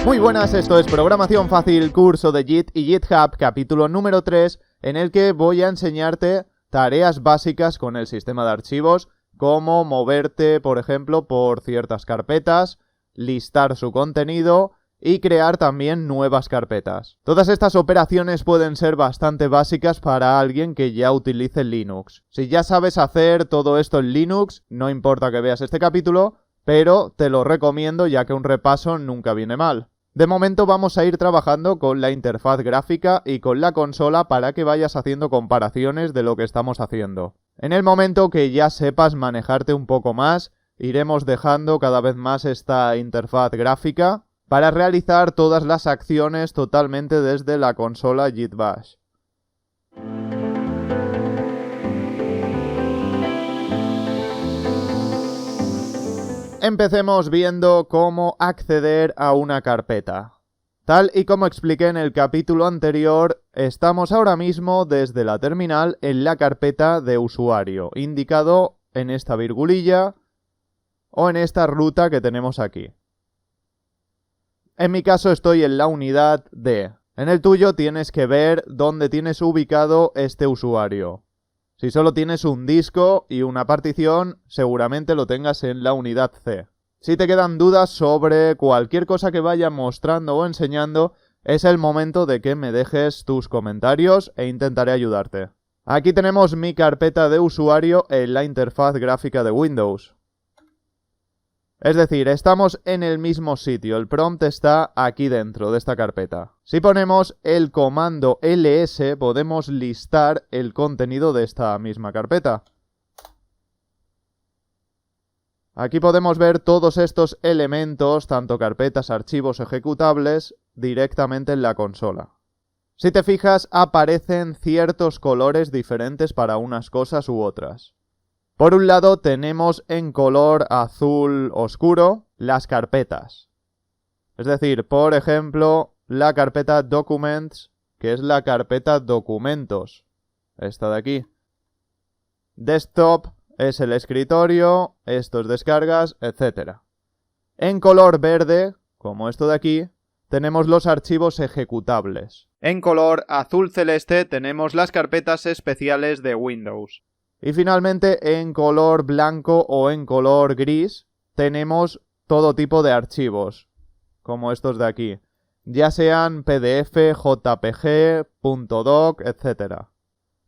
Muy buenas, esto es Programación Fácil, curso de Git y GitHub, capítulo número 3, en el que voy a enseñarte tareas básicas con el sistema de archivos, cómo moverte, por ejemplo, por ciertas carpetas, listar su contenido y crear también nuevas carpetas. Todas estas operaciones pueden ser bastante básicas para alguien que ya utilice Linux. Si ya sabes hacer todo esto en Linux, no importa que veas este capítulo, pero te lo recomiendo ya que un repaso nunca viene mal. De momento vamos a ir trabajando con la interfaz gráfica y con la consola para que vayas haciendo comparaciones de lo que estamos haciendo. En el momento que ya sepas manejarte un poco más, iremos dejando cada vez más esta interfaz gráfica para realizar todas las acciones totalmente desde la consola Git Bash. Empecemos viendo cómo acceder a una carpeta. Tal y como expliqué en el capítulo anterior, estamos ahora mismo desde la terminal en la carpeta de usuario, indicado en esta virgulilla o en esta ruta que tenemos aquí. En mi caso estoy en la unidad D. En el tuyo tienes que ver dónde tienes ubicado este usuario. Si solo tienes un disco y una partición, seguramente lo tengas en la unidad C. Si te quedan dudas sobre cualquier cosa que vaya mostrando o enseñando, es el momento de que me dejes tus comentarios e intentaré ayudarte. Aquí tenemos mi carpeta de usuario en la interfaz gráfica de Windows. Es decir, estamos en el mismo sitio, el prompt está aquí dentro de esta carpeta. Si ponemos el comando ls, podemos listar el contenido de esta misma carpeta. Aquí podemos ver todos estos elementos, tanto carpetas, archivos, ejecutables, directamente en la consola. Si te fijas, aparecen ciertos colores diferentes para unas cosas u otras. Por un lado tenemos en color azul oscuro las carpetas. Es decir, por ejemplo, la carpeta Documents, que es la carpeta documentos. Esta de aquí. Desktop es el escritorio, estos descargas, etc. En color verde, como esto de aquí, tenemos los archivos ejecutables. En color azul celeste tenemos las carpetas especiales de Windows. Y finalmente, en color blanco o en color gris, tenemos todo tipo de archivos, como estos de aquí, ya sean PDF, JPG, .doc, etc.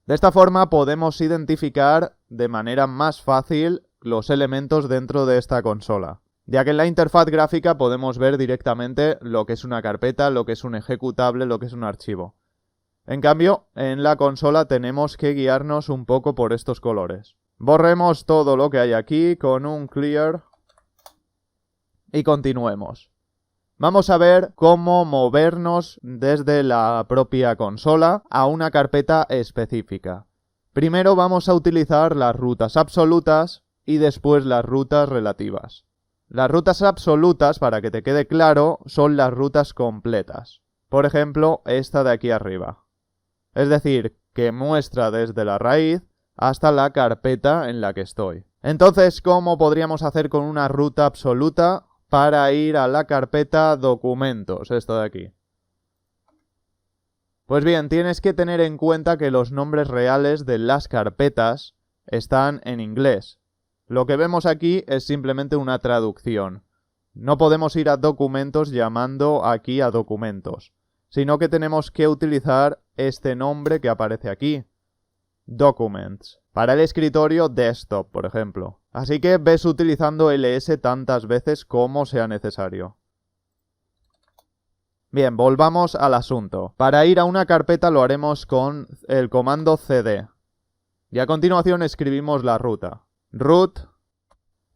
De esta forma podemos identificar de manera más fácil los elementos dentro de esta consola, ya que en la interfaz gráfica podemos ver directamente lo que es una carpeta, lo que es un ejecutable, lo que es un archivo. En cambio, en la consola tenemos que guiarnos un poco por estos colores. Borremos todo lo que hay aquí con un clear y continuemos. Vamos a ver cómo movernos desde la propia consola a una carpeta específica. Primero vamos a utilizar las rutas absolutas y después las rutas relativas. Las rutas absolutas, para que te quede claro, son las rutas completas. Por ejemplo, esta de aquí arriba. Es decir, que muestra desde la raíz hasta la carpeta en la que estoy. Entonces, ¿cómo podríamos hacer con una ruta absoluta para ir a la carpeta documentos? Esto de aquí. Pues bien, tienes que tener en cuenta que los nombres reales de las carpetas están en inglés. Lo que vemos aquí es simplemente una traducción. No podemos ir a documentos llamando aquí a documentos, sino que tenemos que utilizar este nombre que aparece aquí, Documents, para el escritorio Desktop, por ejemplo. Así que ves utilizando ls tantas veces como sea necesario. Bien, volvamos al asunto. Para ir a una carpeta lo haremos con el comando cd. Y a continuación escribimos la ruta. Root,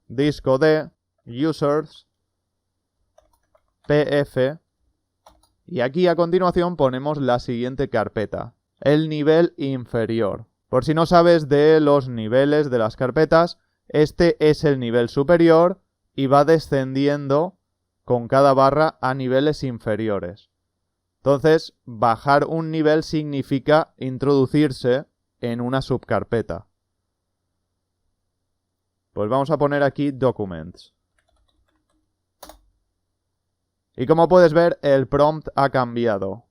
disco D, users, pf. Y aquí a continuación ponemos la siguiente carpeta, el nivel inferior. Por si no sabes de los niveles de las carpetas, este es el nivel superior y va descendiendo con cada barra a niveles inferiores. Entonces, bajar un nivel significa introducirse en una subcarpeta. Pues vamos a poner aquí Documents. Y como puedes ver, el prompt ha cambiado.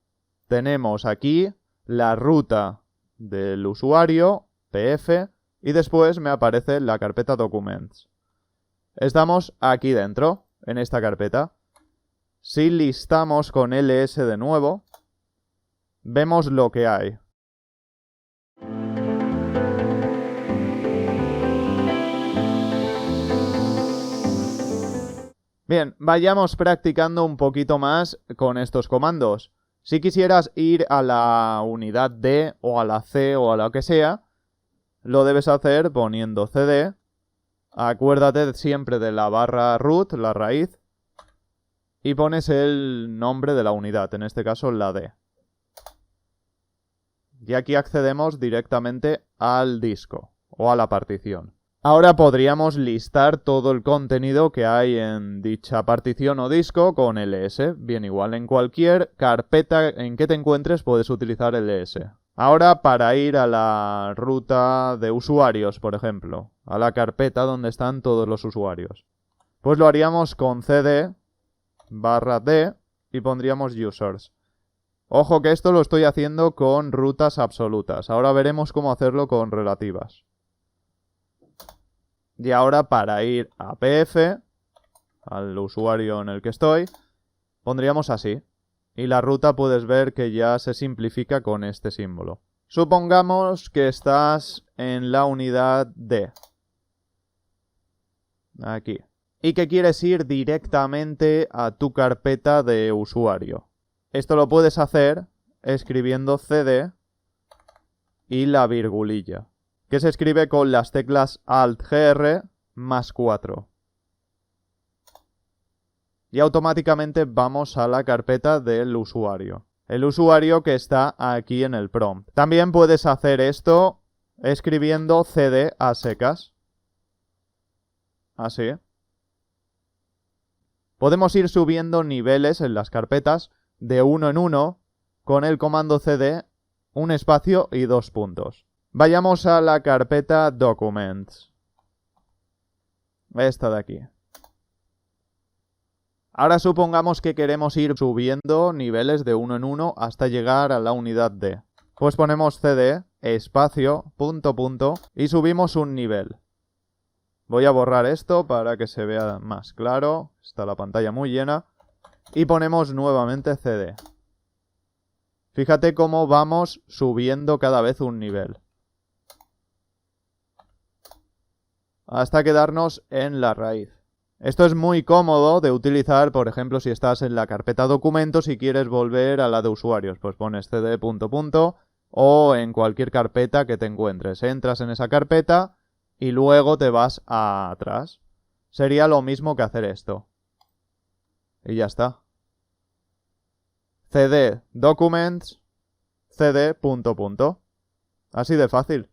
Tenemos aquí la ruta del usuario, pf, y después me aparece la carpeta Documents. Estamos aquí dentro, en esta carpeta. Si listamos con ls de nuevo, vemos lo que hay. Bien, vayamos practicando un poquito más con estos comandos. Si quisieras ir a la unidad D o a la C o a lo que sea, lo debes hacer poniendo cd. Acuérdate siempre de la barra root, la raíz, y pones el nombre de la unidad, en este caso la D. Y aquí accedemos directamente al disco o a la partición. Ahora podríamos listar todo el contenido que hay en dicha partición o disco con ls. Bien, igual en cualquier carpeta en que te encuentres puedes utilizar ls. Ahora para ir a la ruta de usuarios, por ejemplo, a la carpeta donde están todos los usuarios, pues lo haríamos con cd barra d y pondríamos users. Ojo que esto lo estoy haciendo con rutas absolutas. Ahora veremos cómo hacerlo con relativas. Y ahora para ir a pf, al usuario en el que estoy, pondríamos así. Y la ruta puedes ver que ya se simplifica con este símbolo. Supongamos que estás en la unidad D. Aquí. Y que quieres ir directamente a tu carpeta de usuario. Esto lo puedes hacer escribiendo cd y la virgulilla, que se escribe con las teclas Alt-GR más 4. Y automáticamente vamos a la carpeta del usuario. El usuario que está aquí en el prompt. También puedes hacer esto escribiendo cd a secas. Así. Podemos ir subiendo niveles en las carpetas de uno en uno con el comando cd, un espacio y 2 puntos. Vayamos a la carpeta Documents. Esta de aquí. Ahora supongamos que queremos ir subiendo niveles de uno en uno hasta llegar a la unidad D. Pues ponemos cd, espacio, punto, punto, y subimos un nivel. Voy a borrar esto para que se vea más claro. Está la pantalla muy llena. Y ponemos nuevamente cd. Fíjate cómo vamos subiendo cada vez un nivel. Hasta quedarnos en la raíz. Esto es muy cómodo de utilizar, por ejemplo, si estás en la carpeta documentos y quieres volver a la de usuarios. Pues pones cd punto punto o en cualquier carpeta que te encuentres. Entras en esa carpeta y luego te vas a atrás. Sería lo mismo que hacer esto. Y ya está. cd documents, cd punto punto. Así de fácil.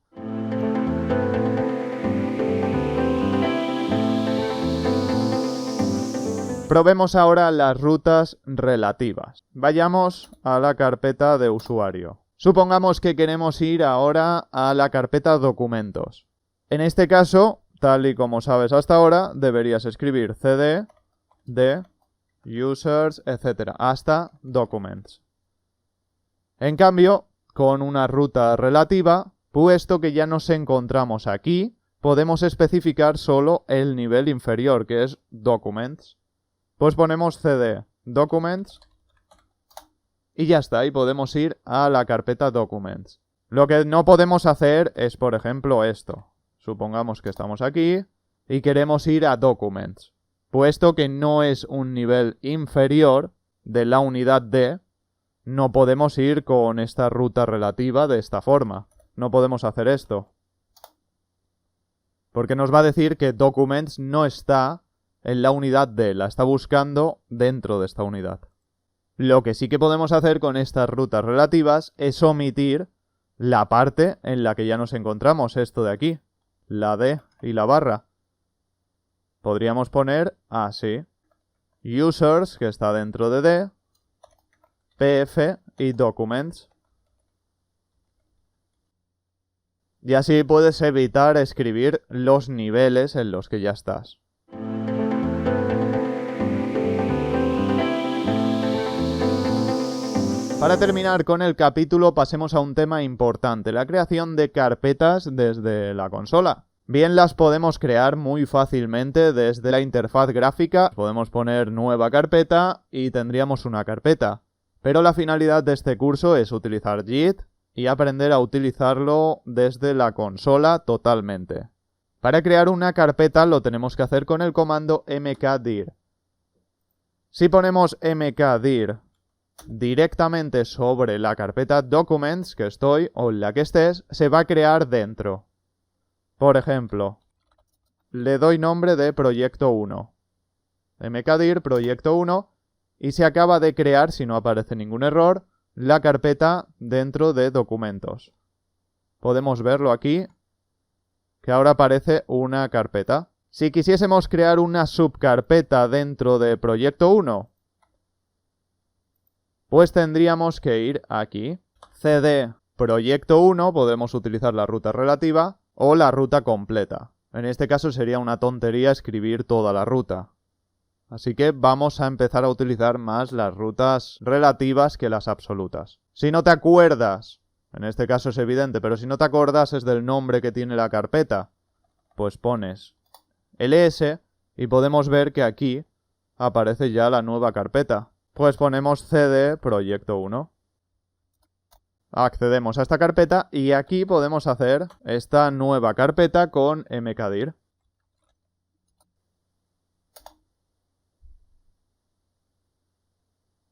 Probemos ahora las rutas relativas. Vayamos a la carpeta de usuario. Supongamos que queremos ir ahora a la carpeta documentos. En este caso, tal y como sabes hasta ahora, deberías escribir cd, d, users, etc. hasta documents. En cambio, con una ruta relativa, puesto que ya nos encontramos aquí, podemos especificar solo el nivel inferior, que es documents. Pues ponemos cd documents y ya está, y podemos ir a la carpeta documents. Lo que no podemos hacer es, por ejemplo, esto. Supongamos que estamos aquí y queremos ir a documents. Puesto que no es un nivel inferior de la unidad D, no podemos ir con esta ruta relativa de esta forma. No podemos hacer esto. Porque nos va a decir que documents no está en la unidad D, la está buscando dentro de esta unidad. Lo que sí que podemos hacer con estas rutas relativas es omitir la parte en la que ya nos encontramos, esto de aquí, la D y la barra. Podríamos poner así, users, que está dentro de D, pf y documents. Y así puedes evitar escribir los niveles en los que ya estás. Para terminar con el capítulo, pasemos a un tema importante, la creación de carpetas desde la consola. Bien, las podemos crear muy fácilmente desde la interfaz gráfica. Podemos poner nueva carpeta y tendríamos una carpeta. Pero la finalidad de este curso es utilizar Git y aprender a utilizarlo desde la consola totalmente. Para crear una carpeta lo tenemos que hacer con el comando mkdir. Si ponemos mkdir directamente sobre la carpeta Documents que estoy o en la que estés, se va a crear dentro. Por ejemplo, le doy nombre de proyecto 1. mkdir proyecto 1 y se acaba de crear, si no aparece ningún error, la carpeta dentro de documentos. Podemos verlo aquí, que ahora aparece una carpeta. Si quisiésemos crear una subcarpeta dentro de proyecto 1, pues tendríamos que ir aquí. cd proyecto 1, podemos utilizar la ruta relativa o la ruta completa. En este caso sería una tontería escribir toda la ruta. Así que vamos a empezar a utilizar más las rutas relativas que las absolutas. Si no te acuerdas, en este caso es evidente, pero si no te acuerdas es del nombre que tiene la carpeta, pues pones ls y podemos ver que aquí aparece ya la nueva carpeta. Pues ponemos cd proyecto 1. Accedemos a esta carpeta y aquí podemos hacer esta nueva carpeta con mkdir.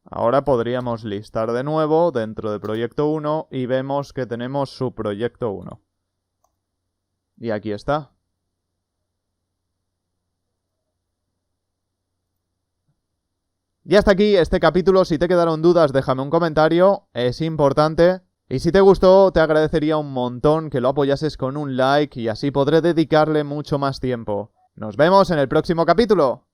Ahora podríamos listar de nuevo dentro de proyecto 1 y vemos que tenemos subproyecto 1. Y aquí está. Y hasta aquí este capítulo. Si te quedaron dudas, déjame un comentario, es importante. Y si te gustó, te agradecería un montón que lo apoyases con un like y así podré dedicarle mucho más tiempo. Nos vemos en el próximo capítulo.